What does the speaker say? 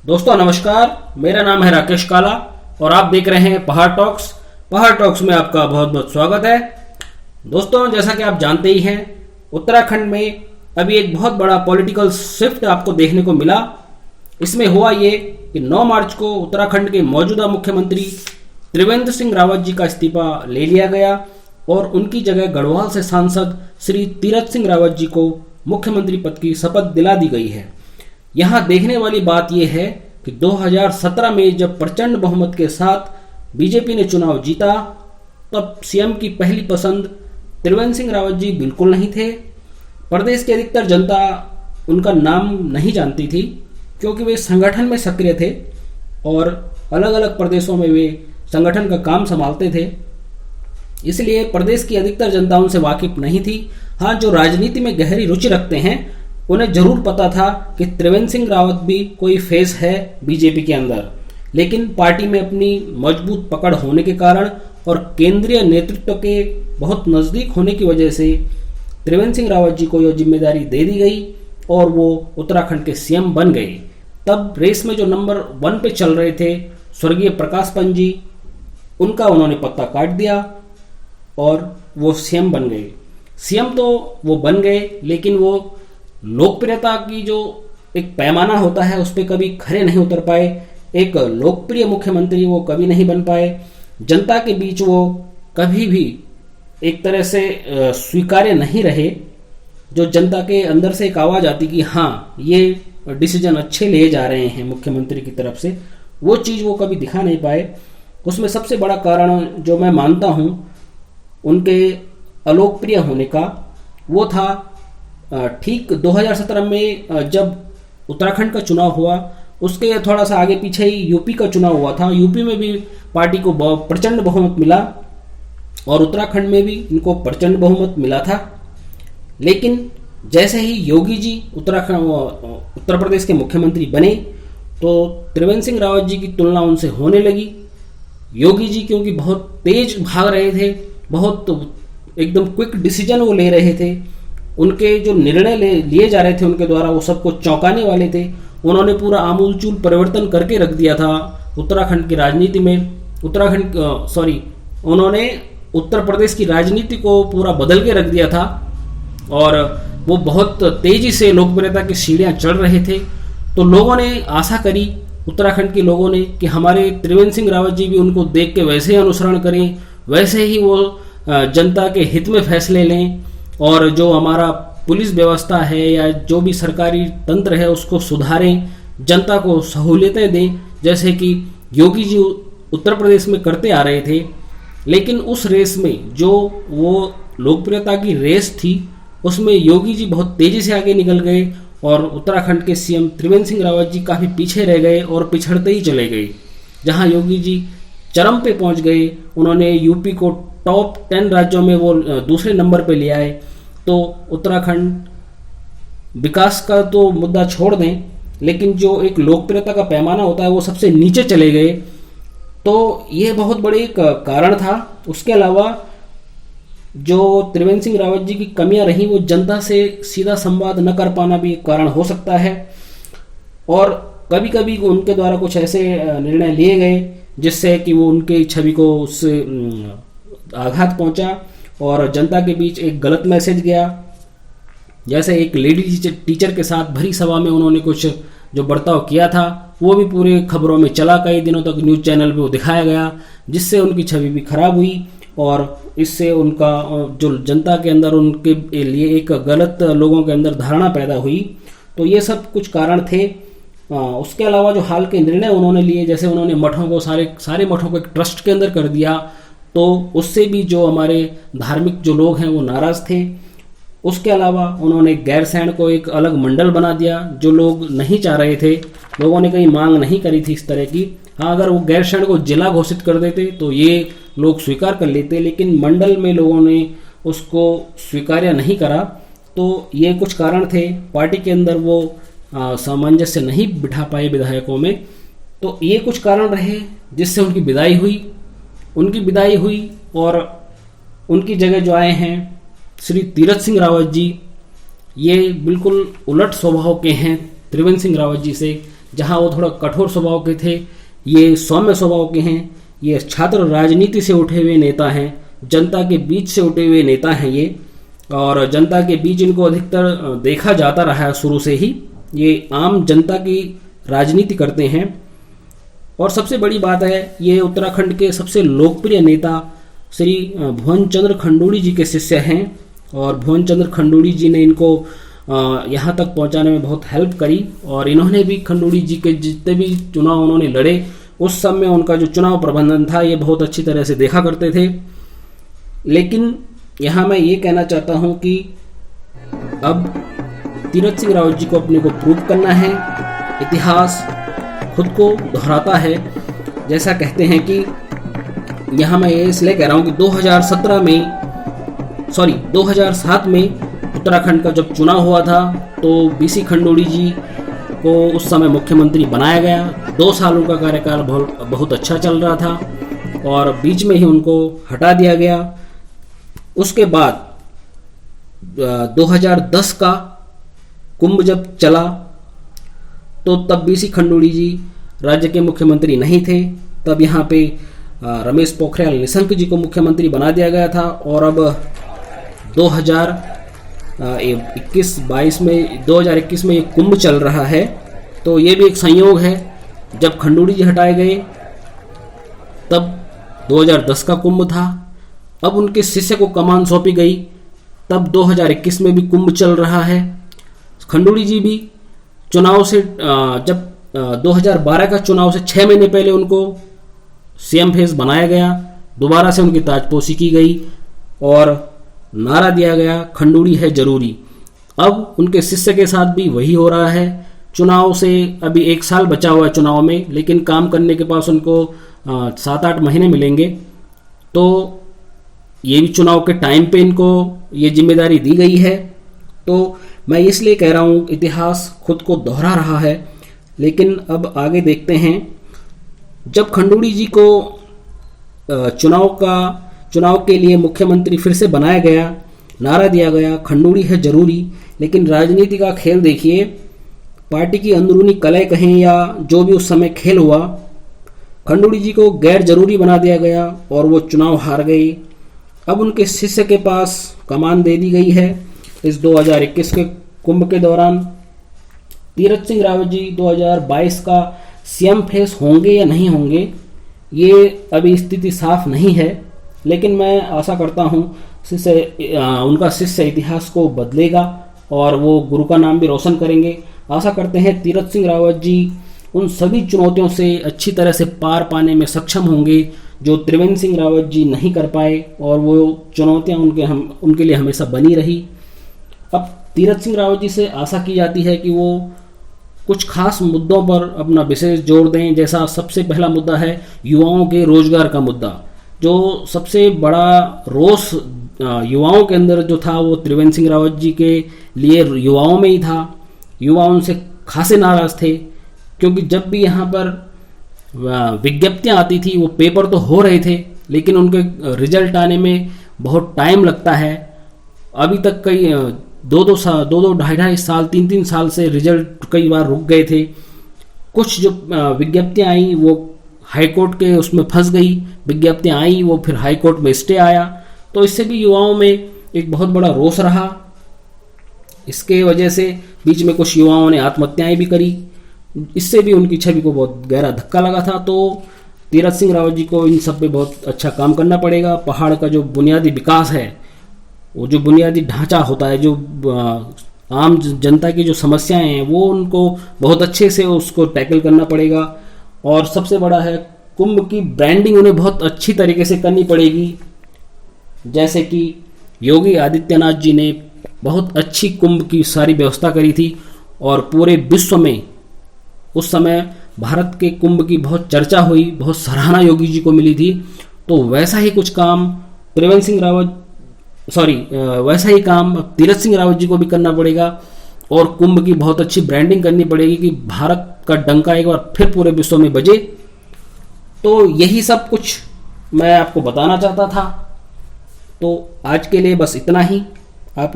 दोस्तों नमस्कार, मेरा नाम है राकेश काला और आप देख रहे हैं पहाड़ टॉक्स। पहाड़ टॉक्स में आपका बहुत बहुत स्वागत है। दोस्तों जैसा कि आप जानते ही हैं, उत्तराखंड में अभी एक बहुत बड़ा पॉलिटिकल शिफ्ट आपको देखने को मिला। इसमें हुआ ये कि 9 मार्च को उत्तराखंड के मौजूदा मुख्यमंत्री त्रिवेंद्र सिंह रावत जी का इस्तीफा ले लिया गया और उनकी जगह गढ़वाल से सांसद श्री तीरथ सिंह रावत जी को मुख्यमंत्री पद की शपथ दिला दी गई है। यहाँ देखने वाली बात यह है कि 2017 में जब प्रचंड बहुमत के साथ बीजेपी ने चुनाव जीता, तब सीएम की पहली पसंद त्रिवेंद्र सिंह रावत जी बिल्कुल नहीं थे। प्रदेश की अधिकतर जनता उनका नाम नहीं जानती थी क्योंकि वे संगठन में सक्रिय थे और अलग अलग प्रदेशों में वे संगठन का काम संभालते थे, इसलिए प्रदेश की अधिकतर जनता उनसे वाकिफ नहीं थी। हाँ, जो राजनीति में गहरी रुचि रखते हैं उन्हें जरूर पता था कि त्रिवेंद्र सिंह रावत भी कोई फेस है बीजेपी के अंदर, लेकिन पार्टी में अपनी मजबूत पकड़ होने के कारण और केंद्रीय नेतृत्व के बहुत नजदीक होने की वजह से त्रिवेंद्र सिंह रावत जी को यह जिम्मेदारी दे दी गई और वो उत्तराखंड के सीएम बन गए। तब रेस में जो नंबर 1 पे चल रहे थे स्वर्गीय प्रकाश पंत जी, उनका उन्होंने पत्ता काट दिया और वो सीएम बन गए। सीएम तो वो बन गए, लेकिन वो लोकप्रियता की जो एक पैमाना होता है उस पर कभी खरे नहीं उतर पाए। एक लोकप्रिय मुख्यमंत्री वो कभी नहीं बन पाए। जनता के बीच वो कभी भी एक तरह से स्वीकार्य नहीं रहे। जो जनता के अंदर से एक आवाज आती कि हाँ, ये डिसीजन अच्छे लिए जा रहे हैं मुख्यमंत्री की तरफ से, वो चीज वो कभी दिखा नहीं पाए। उसमें सबसे बड़ा कारण जो मैं मानता हूं उनके अलोकप्रिय होने का, वो था ठीक 2017 में जब उत्तराखंड का चुनाव हुआ, उसके थोड़ा सा आगे पीछे ही यूपी का चुनाव हुआ था। यूपी में भी पार्टी को प्रचंड बहुमत मिला और उत्तराखंड में भी इनको प्रचंड बहुमत मिला था। लेकिन जैसे ही योगी जी उत्तर प्रदेश के मुख्यमंत्री बने तो त्रिवेंद्र सिंह रावत जी की तुलना उनसे होने लगी। योगी जी क्योंकि बहुत तेज भाग रहे थे, बहुत एकदम क्विक डिसीजन वो ले रहे थे, उनके जो निर्णय लिए जा रहे थे उनके द्वारा वो सबको चौंकाने वाले थे। उन्होंने पूरा आमूलचूल परिवर्तन करके रख दिया था उत्तराखंड की राजनीति में। उन्होंने उत्तर प्रदेश की राजनीति को पूरा बदल के रख दिया था और वो बहुत तेजी से लोकप्रियता की सीढ़ियां चढ़ रहे थे। तो लोगों ने आशा करी, उत्तराखंड के लोगों ने, कि हमारे त्रिवेंद्र सिंह रावत जी भी उनको देख के वैसे ही अनुसरण करें, वैसे ही वो जनता के हित में फैसले लें और जो हमारा पुलिस व्यवस्था है या जो भी सरकारी तंत्र है उसको सुधारें, जनता को सहूलियतें दें, जैसे कि योगी जी उत्तर प्रदेश में करते आ रहे थे। लेकिन उस रेस में जो वो लोकप्रियता की रेस थी उसमें योगी जी बहुत तेजी से आगे निकल गए और उत्तराखंड के सीएम त्रिवेंद्र सिंह रावत जी काफी पीछे रह गए और पिछड़ते ही चले गए। जहां योगी जी चरम पे पहुंच गए, उन्होंने यूपी को टॉप 10 राज्यों में वो दूसरे नंबर पे ले आए। तो उत्तराखंड विकास का तो मुद्दा छोड़ दें, लेकिन जो एक लोकप्रियता का पैमाना होता है वो सबसे नीचे चले गए। तो ये बहुत बड़ी कारण था। उसके अलावा जो त्रिवेंद्र सिंह रावत जी की कमियां रही, वो जनता से सीधा संवाद न कर पाना भी एक कारण हो सकता है और कभी कभी उनके द्वारा कुछ ऐसे निर्णय लिए गए जिससे कि वो उनकी छवि को उससे आघात पहुंचा और जनता के बीच एक गलत मैसेज गया। जैसे एक लेडी टीचर के साथ भरी सभा में उन्होंने कुछ जो बर्ताव किया था वो भी पूरे खबरों में चला, कई दिनों तक न्यूज चैनल पे वो दिखाया गया, जिससे उनकी छवि भी खराब हुई और इससे उनका जो जनता के अंदर उनके लिए एक गलत लोगों के अंदर धारणा पैदा हुई। तो ये सब कुछ कारण थे। उसके अलावा जो हाल के निर्णय उन्होंने लिए, जैसे उन्होंने मठों को सारे मठों को एक ट्रस्ट के अंदर कर दिया, तो उससे भी जो हमारे धार्मिक जो लोग हैं वो नाराज थे। उसके अलावा उन्होंने गैरसैंण को एक अलग मंडल बना दिया, जो लोग नहीं चाह रहे थे, लोगों ने कहीं मांग नहीं करी थी इस तरह की। हाँ, अगर वो गैरसैंण को जिला घोषित कर देते तो ये लोग स्वीकार कर लेते, लेकिन मंडल में लोगों ने उसको स्वीकार्य नहीं करा। तो ये कुछ कारण थे। पार्टी के अंदर वो सामंजस्य नहीं बिठा पाए विधायकों में। तो ये कुछ कारण रहे जिससे उनकी विदाई हुई और उनकी जगह जो आए हैं श्री तीरथ सिंह रावत जी, ये बिल्कुल उलट स्वभाव के हैं त्रिवेंद्र सिंह रावत जी से, जहां वो थोड़ा कठोर स्वभाव के थे, ये सौम्य स्वभाव के हैं। ये छात्र राजनीति से उठे हुए नेता हैं, जनता के बीच से उठे हुए नेता हैं ये, और जनता के बीच इनको अधिकतर देखा जाता रहा है शुरू से ही। ये आम जनता की राजनीति करते हैं। और सबसे बड़ी बात है, ये उत्तराखंड के सबसे लोकप्रिय नेता श्री भुवन चंद्र खंडूड़ी जी के शिष्य हैं, और भुवन चंद्र खंडूड़ी जी ने इनको यहाँ तक पहुंचाने में बहुत हेल्प करी। और इन्होंने भी खंडूड़ी जी के जितने भी चुनाव उन्होंने लड़े, उस समय उनका जो चुनाव प्रबंधन था ये बहुत अच्छी तरह से देखा करते थे। लेकिन यहाँ मैं ये कहना चाहता हूँ कि अब तीरथ सिंह रावत जी को अपने को प्रूव करना है। इतिहास खुद को दोहराता है। जैसा कहते हैं कि यहाँ मैं ये इसलिए कह रहा हूँ कि 2007 में उत्तराखंड का जब चुनाव हुआ था तो बीसी खंडूड़ी जी को उस समय मुख्यमंत्री बनाया गया। 2 सालों का कार्यकाल बहुत अच्छा चल रहा था और बीच में ही उनको हटा दिया गया। उसके बाद 2010 का कुंभ जब चला तो तब बीसी खंडूड़ी जी राज्य के मुख्यमंत्री नहीं थे। तब यहाँ पे रमेश पोखरियाल निशंक जी को मुख्यमंत्री बना दिया गया था। और अब 2021 में ये कुंभ चल रहा है। तो ये भी एक संयोग है, जब खंडूड़ी जी हटाए गए तब 2010 का कुंभ था। अब उनके शिष्य को कमान सौंपी गई, तब 2021 में भी कुंभ चल रहा है। खंडूड़ी जी भी चुनाव से जब 2012 का चुनाव से 6 महीने पहले उनको सीएम फेस बनाया गया, दोबारा से उनकी ताजपोशी की गई और नारा दिया गया खंडूड़ी है जरूरी। अब उनके शिष्य के साथ भी वही हो रहा है। चुनाव से अभी 1 साल बचा हुआ है चुनाव में, लेकिन काम करने के पास उनको 7-8 महीने मिलेंगे। तो ये भी चुनाव के टाइम पे इनको ये जिम्मेदारी दी गई है। तो मैं इसलिए कह रहा हूँ इतिहास खुद को दोहरा रहा है। लेकिन अब आगे देखते हैं। जब खंडूड़ी जी को चुनाव के लिए मुख्यमंत्री फिर से बनाया गया, नारा दिया गया खंडूड़ी है जरूरी, लेकिन राजनीति का खेल देखिए, पार्टी की अंदरूनी कलह कहें या जो भी उस समय खेल हुआ, खंडूड़ी जी को गैर जरूरी बना दिया गया और वो चुनाव हार गए। अब उनके शिष्य के पास कमान दे दी गई है। इस 2021 के कुंभ के दौरान तीरथ सिंह रावत जी 2022 का सीएम फेस होंगे या नहीं होंगे, ये अभी स्थिति साफ नहीं है। लेकिन मैं आशा करता हूँ उनका शिष्य इतिहास को बदलेगा और वो गुरु का नाम भी रोशन करेंगे। आशा करते हैं तीरथ सिंह रावत जी उन सभी चुनौतियों से अच्छी तरह से पार पाने में सक्षम होंगे जो त्रिवेंद्र सिंह रावत जी नहीं कर पाए, और वो चुनौतियां उनके लिए हमेशा बनी रही। अब तीरथ सिंह रावत जी से आशा की जाती है कि वो कुछ खास मुद्दों पर अपना विशेष जोर दें। जैसा सबसे पहला मुद्दा है युवाओं के रोजगार का मुद्दा। जो सबसे बड़ा रोष युवाओं के अंदर जो था वो त्रिवेंद्र सिंह रावत जी के लिए युवाओं में ही था। युवा उनसे खासे नाराज थे, क्योंकि जब भी यहाँ पर विज्ञप्तियां आती थी वो पेपर तो हो रहे थे, लेकिन उनके रिजल्ट आने में बहुत टाइम लगता है। अभी तक कई 2-2 ढाई साल 3-3 साल से रिजल्ट कई बार रुक गए थे। कुछ जो विज्ञप्तियां आई वो हाई कोर्ट के उसमें फंस गई। विज्ञप्तियां आई वो फिर हाई कोर्ट में स्टे आया, तो इससे भी युवाओं में एक बहुत बड़ा रोष रहा। इसके वजह से बीच में कुछ युवाओं ने आत्महत्याएं भी करी। इससे भी उनकी छवि को बहुत गहरा धक्का लगा था। तो तीरथ सिंह रावत जी को इन सब पे बहुत अच्छा काम करना पड़ेगा। पहाड़ का जो बुनियादी विकास है, वो जो बुनियादी ढांचा होता है, जो आम जनता की जो समस्याएं हैं, वो उनको बहुत अच्छे से उसको टैकल करना पड़ेगा। और सबसे बड़ा है कुंभ की ब्रांडिंग उन्हें बहुत अच्छी तरीके से करनी पड़ेगी। जैसे कि योगी आदित्यनाथ जी ने बहुत अच्छी कुंभ की सारी व्यवस्था करी थी और पूरे विश्व में उस समय भारत के कुंभ की बहुत चर्चा हुई, बहुत सराहना योगी जी को मिली थी। तो वैसा ही कुछ काम वैसा ही काम तीरथ सिंह रावत जी को भी करना पड़ेगा और कुंभ की बहुत अच्छी ब्रांडिंग करनी पड़ेगी कि भारत का डंका एक बार फिर पूरे विश्व में बजे। तो यही सब कुछ मैं आपको बताना चाहता था। तो आज के लिए बस इतना ही। आप लोग